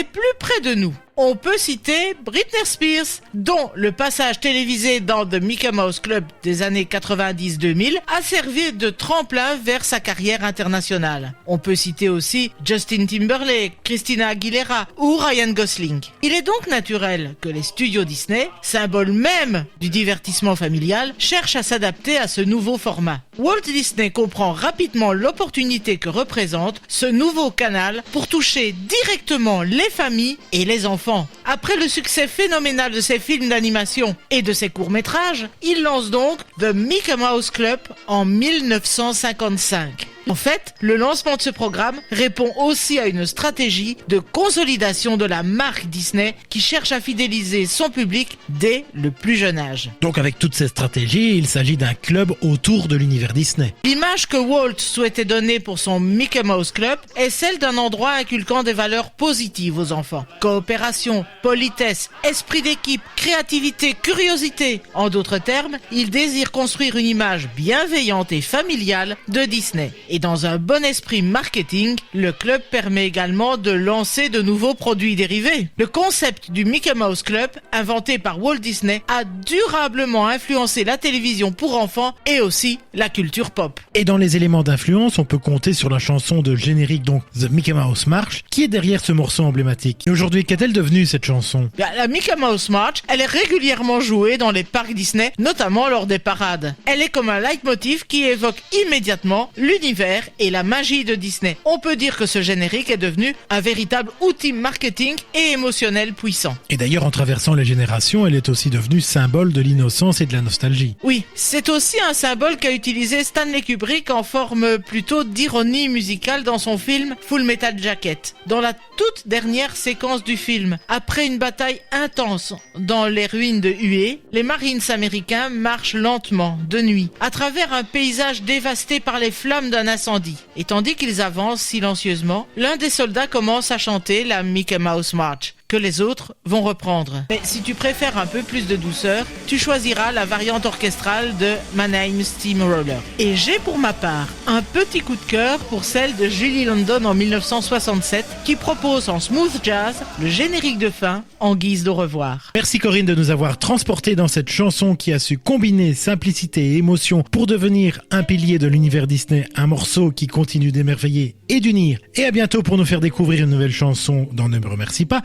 Et plus près de nous, on peut citer Britney Spears, dont le passage télévisé dans The Mickey Mouse Club des années 90-2000 a servi de tremplin vers sa carrière internationale. On peut citer aussi Justin Timberlake, Christina Aguilera ou Ryan Gosling. Il est donc naturel que les studios Disney, symbole même du divertissement familial, cherchent à s'adapter à ce nouveau format. Walt Disney comprend rapidement l'opportunité que représente ce nouveau canal pour toucher directement les familles et les enfants. Après le succès phénoménal de ses films d'animation et de ses courts-métrages, il lance donc The Mickey Mouse Club en 1955. En fait, le lancement de ce programme répond aussi à une stratégie de consolidation de la marque Disney qui cherche à fidéliser son public dès le plus jeune âge. Donc avec toutes ces stratégies, il s'agit d'un club autour de l'univers Disney. L'image que Walt souhaitait donner pour son Mickey Mouse Club est celle d'un endroit inculquant des valeurs positives aux enfants. Coopération, politesse, esprit d'équipe, créativité, curiosité. En d'autres termes, il désire construire une image bienveillante et familiale de Disney. Et dans un bon esprit marketing, le club permet également de lancer de nouveaux produits dérivés. Le concept du Mickey Mouse Club, inventé par Walt Disney, a durablement influencé la télévision pour enfants et aussi la culture pop. Et dans les éléments d'influence, on peut compter sur la chanson de générique, donc The Mickey Mouse March, qui est derrière ce morceau emblématique. Et aujourd'hui, qu'est-elle devenue cette chanson ? La Mickey Mouse March, elle est régulièrement jouée dans les parcs Disney, notamment lors des parades. Elle est comme un leitmotiv qui évoque immédiatement l'univers et la magie de Disney. On peut dire que ce générique est devenu un véritable outil marketing et émotionnel puissant. Et d'ailleurs, en traversant les générations, elle est aussi devenue symbole de l'innocence et de la nostalgie. Oui, c'est aussi un symbole qu'a utilisé Stanley Kubrick en forme plutôt d'ironie musicale dans son film Full Metal Jacket. Dans la toute dernière séquence du film, après une bataille intense dans les ruines de Huey, les Marines américains marchent lentement, de nuit, à travers un paysage dévasté par les flammes d'un incendie. Et tandis qu'ils avancent silencieusement, l'un des soldats commence à chanter la Mickey Mouse March, que les autres vont reprendre. Mais si tu préfères un peu plus de douceur, tu choisiras la variante orchestrale de Mannheim Steamroller. Et j'ai pour ma part un petit coup de cœur pour celle de Julie London en 1967 qui propose en smooth jazz le générique de fin en guise d'au revoir. Merci Corinne de nous avoir transportés dans cette chanson qui a su combiner simplicité et émotion pour devenir un pilier de l'univers Disney, un morceau qui continue d'émerveiller et d'unir. Et à bientôt pour nous faire découvrir une nouvelle chanson dans Ne me remercie pas.